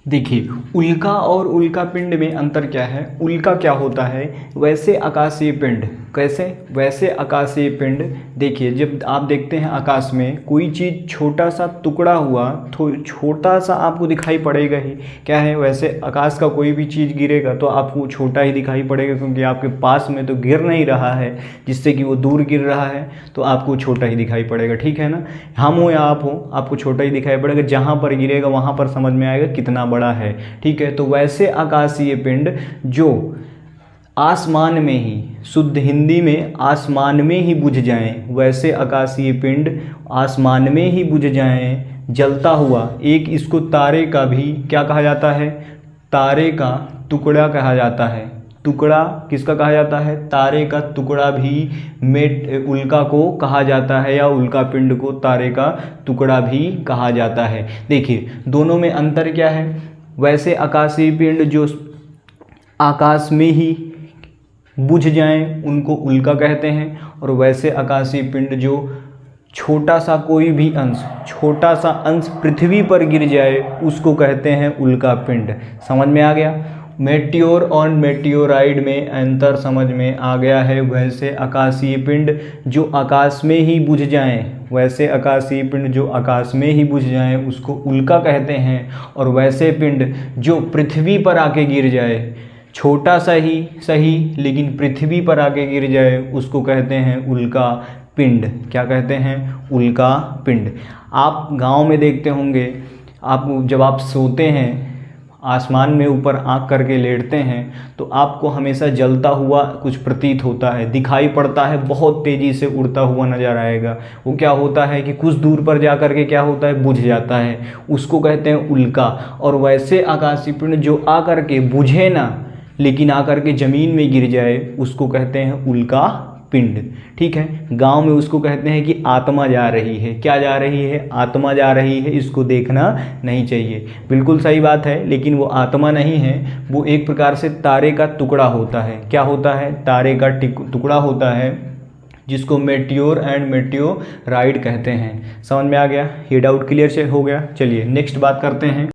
देखिए, उल्का और उल्का पिंड में अंतर क्या है। उल्का क्या होता है, वैसे आकाशीय पिंड। कैसे, वैसे आकाशीय पिंड। देखिए, जब आप देखते हैं आकाश में कोई चीज़ छोटा सा टुकड़ा हुआ तो छोटा सा आपको दिखाई पड़ेगा ही। क्या है, वैसे आकाश का कोई भी चीज़ गिरेगा तो आपको छोटा ही दिखाई पड़ेगा, क्योंकि आपके पास में तो गिर नहीं रहा है, जिससे कि वो दूर गिर रहा है तो आपको छोटा ही दिखाई पड़ेगा। ठीक है ना, हम हो या आप हो, आपको छोटा ही दिखाई पड़ेगा। जहाँ पर गिरेगा वहाँ पर समझ में आएगा कितना बड़ा है। ठीक है, तो वैसे आकाशीय पिंड जो आसमान में ही, शुद्ध हिंदी में आसमान में ही बुझ जाएं, वैसे आकाशीय पिंड आसमान में ही बुझ जाएं, जलता हुआ। एक इसको तारे का भी क्या कहा जाता है, तारे का टुकड़ा कहा जाता है। टुकड़ा किसका कहा जाता है, तारे का टुकड़ा भी उल्का को कहा जाता है, या उल्का पिंड को तारे का टुकड़ा भी कहा जाता है। देखिए, दोनों में अंतर क्या है। वैसे आकाशीय पिंड जो आकाश में ही बुझ जाएं उनको उल्का कहते हैं, और वैसे आकाशीय पिंड जो छोटा सा कोई भी अंश, छोटा सा अंश पृथ्वी पर गिर जाए उसको कहते हैं उल्का पिंड। समझ में आ गया। मेटियोर और मेटियोराइड में अंतर समझ में आ गया है। वैसे आकाशीय पिंड जो आकाश में ही बुझ जाएं, वैसे आकाशीय पिंड जो आकाश में ही बुझ जाएं उसको उल्का कहते हैं, और वैसे पिंड जो पृथ्वी पर आके गिर जाए, छोटा सा ही सही लेकिन पृथ्वी पर आके गिर जाए, उसको कहते हैं उल्का पिंड। क्या कहते हैं, उल्का पिंड। आप गांव में देखते होंगे, आप जब आप सोते हैं आसमान में ऊपर आँख करके लेटते हैं तो आपको हमेशा जलता हुआ कुछ प्रतीत होता है, दिखाई पड़ता है, बहुत तेज़ी से उड़ता हुआ नजर आएगा। वो क्या होता है कि कुछ दूर पर जा कर के क्या होता है, बुझ जाता है, उसको कहते हैं उल्का। और वैसे आकाशीय पिंड जो आ कर के बुझे ना लेकिन आकर के ज़मीन में गिर जाए उसको कहते हैं उल्का पिंड। ठीक है, गांव में उसको कहते हैं कि आत्मा जा रही है। क्या जा रही है, आत्मा जा रही है, इसको देखना नहीं चाहिए। बिल्कुल सही बात है, लेकिन वो आत्मा नहीं है, वो एक प्रकार से तारे का टुकड़ा होता है। क्या होता है, तारे का टुकड़ा होता है, जिसको मेटियोर एंड मेटियोराइड कहते हैं। समझ में आ गया, ये डाउट क्लियर से हो गया। चलिए नेक्स्ट बात करते हैं।